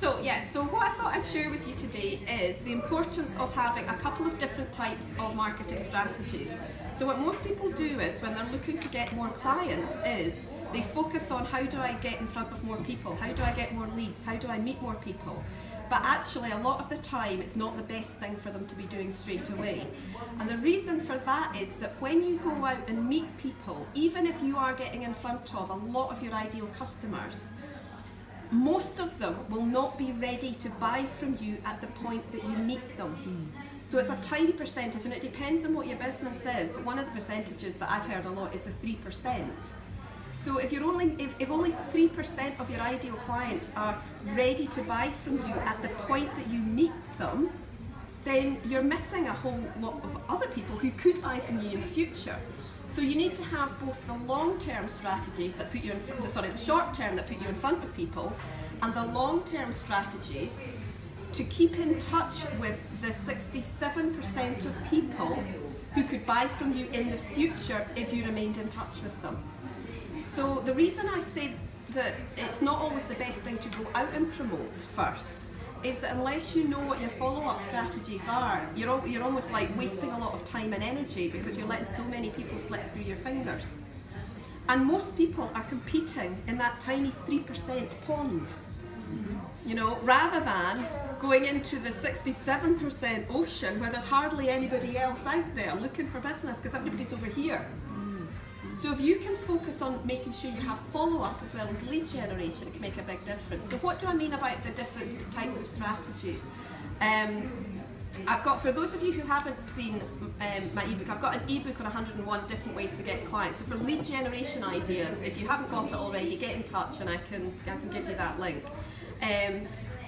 So what I thought I'd share with you today is the importance of having a couple of different types of marketing strategies. So what most people do is, when they're looking to get more clients, is they focus on how do I get in front of more people, how do I get more leads, how do I meet more people. But actually a lot of the time it's not the best thing for them to be doing straight away. And the reason for that is that when you go out and meet people, even if you are getting in front of a lot of your ideal customers, most of them will not be ready to buy from you at the point that you meet them. So it's a tiny percentage, and it depends on what your business is, but one of the percentages that I've heard a lot is the 3%. So if only 3% of your ideal clients are ready to buy from you at the point that you meet them, then you're missing a whole lot of other people who could buy from you in the future. So you need to have both the long-term strategies that put you in the short-term that put you in front of people, and the long-term strategies to keep in touch with the 67% of people who could buy from you in the future if you remained in touch with them. So the reason I say that it's not always the best thing to go out and promote first is that unless you know what your follow-up strategies are, you're almost like wasting a lot of time and energy because you're letting so many people slip through your fingers. And most people are competing in that tiny 3% pond, rather than going into the 67% ocean where there's hardly anybody else out there looking for business because everybody's over here. So if you can focus on making sure you have follow-up as well as lead generation, it can make a big difference. So what do I mean about the different types of strategies? I've got, for those of you who haven't seen my ebook, I've got an ebook on 101 different ways to get clients. So for lead generation ideas, if you haven't got it already, get in touch and I can give you that link.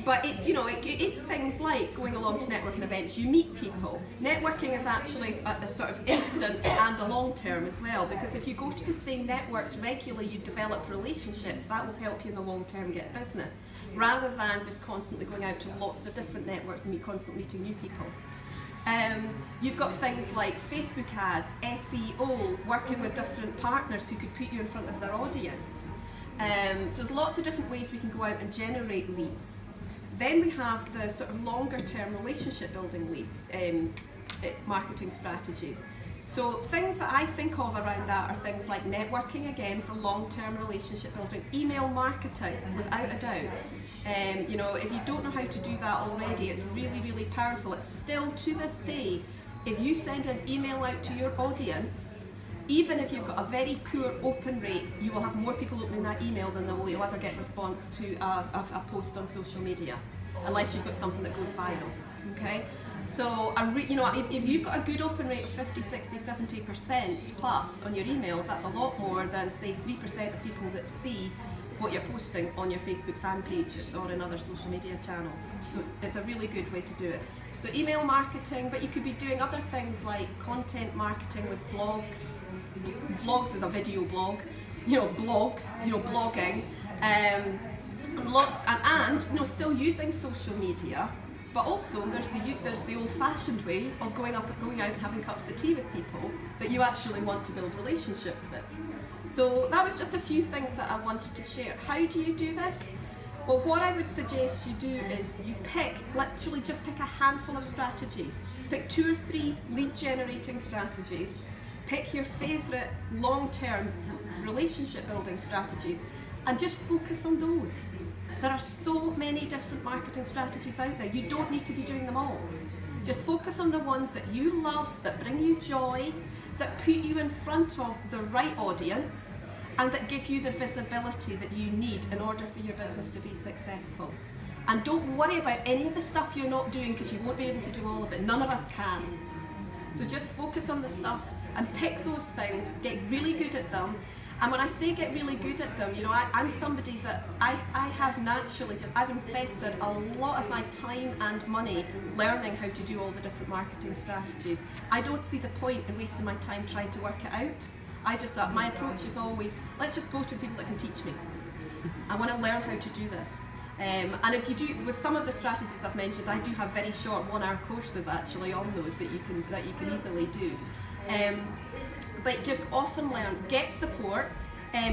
But it's, it is things like going along to networking events, you meet people. Networking is actually a sort of instant and a long term as well, because if you go to the same networks regularly, you develop relationships, that will help you in the long term get business, rather than just constantly going out to lots of different networks and constantly meeting new people. You've got things like Facebook ads, SEO, working with different partners who could put you in front of their audience. So there's lots of different ways we can go out and generate leads. Then we have the sort of longer term relationship building leads, marketing strategies. So things that I think of around that are things like networking, again, for long term relationship building, email marketing, without a doubt. If you don't know how to do that already, it's really, really powerful. It's still, to this day, if you send an email out to your audience, even if you've got a very poor open rate, you will have more people opening that email than you'll ever get response to a post on social media, unless you've got something that goes viral. Okay, so if you've got a good open rate of 50, 60, 70% plus on your emails, that's a lot more than say 3% of people that see what you're posting on your Facebook fan pages or in other social media channels. So it's a really good way to do it. So email marketing, but you could be doing other things like content marketing with vlogs. Vlogs is a video blog, blogs, blogging, and still using social media, but also there's the old-fashioned way of going out and having cups of tea with people that you actually want to build relationships with. So that was just a few things that I wanted to share. How do you do this? Well, what I would suggest you do is you literally just pick a handful of strategies. Pick 2 or 3 lead generating strategies. Pick your favourite long-term relationship building strategies and just focus on those. There are so many different marketing strategies out there. You don't need to be doing them all. Just focus on the ones that you love, that bring you joy, that put you in front of the right audience, and that give you the visibility that you need in order for your business to be successful. And don't worry about any of the stuff you're not doing, because you won't be able to do all of it. None of us can. So just focus on the stuff and pick those things, get really good at them. And when I say get really good at them, I'm somebody that I have naturally, I've invested a lot of my time and money learning how to do all the different marketing strategies. I don't see the point in wasting my time trying to work it out. I just thought my approach is always, let's just go to people that can teach me. I want to learn how to do this. And if you do, with some of the strategies I've mentioned, I do have very short 1-hour courses actually on those that you can easily do. But just often learn, get support,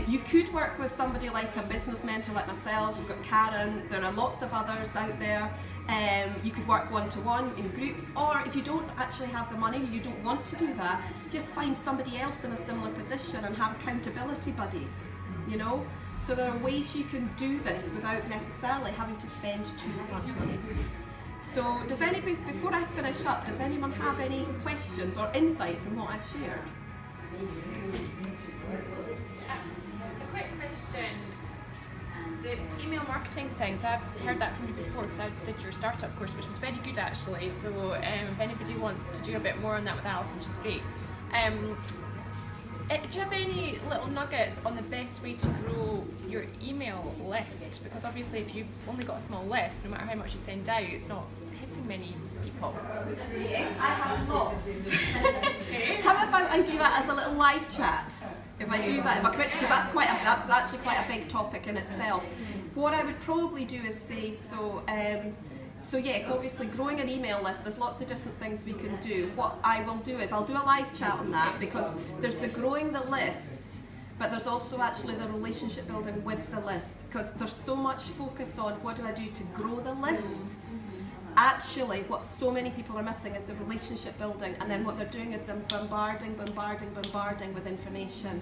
You could work with somebody like a business mentor like myself. We've got Karen, there are lots of others out there. You could work one-to-one in groups, or if you don't actually have the money, you don't want to do that, just find somebody else in a similar position and have accountability buddies, you know? So there are ways you can do this without necessarily having to spend too much money. So does anybody, before I finish up, does anyone have any questions or insights on what I've shared? A quick question. The email marketing things, I've heard that from you before because I did your startup course, which was very good actually. So if anybody wants to do a bit more on that with Alison, she's great. Do you have any little nuggets on the best way to grow your email list? Because obviously if you've only got a small list, no matter how much you send out, it's not hitting many people. Yes, I have lots. How about I do that as a little live chat? If I do that, if I commit to, because that's actually quite a big topic in itself. What I would probably do is say, so yes, obviously growing an email list, there's lots of different things we can do. What I will do is I'll do a live chat on that, because there's the growing the list, but there's also actually the relationship building with the list, because there's so much focus on what do I do to grow the list. Actually, what so many people are missing is the relationship building, and then what they're doing is they're bombarding with information.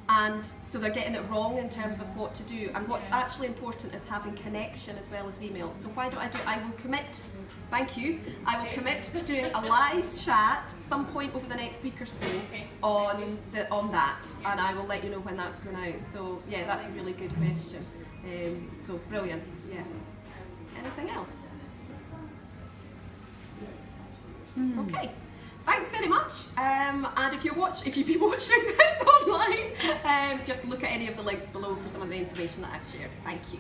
And so they're getting it wrong in terms of what to do. And what's actually important is having connection as well as email. So why don't I will commit, thank you, I will commit to doing a live chat some point over the next week or so on that. And I will let you know when that's going out. So yeah, that's a really good question. So brilliant, yeah. Anything else? Okay, thanks very much. And if you've been watching this online, just look at any of the links below for some of the information that I've shared. Thank you.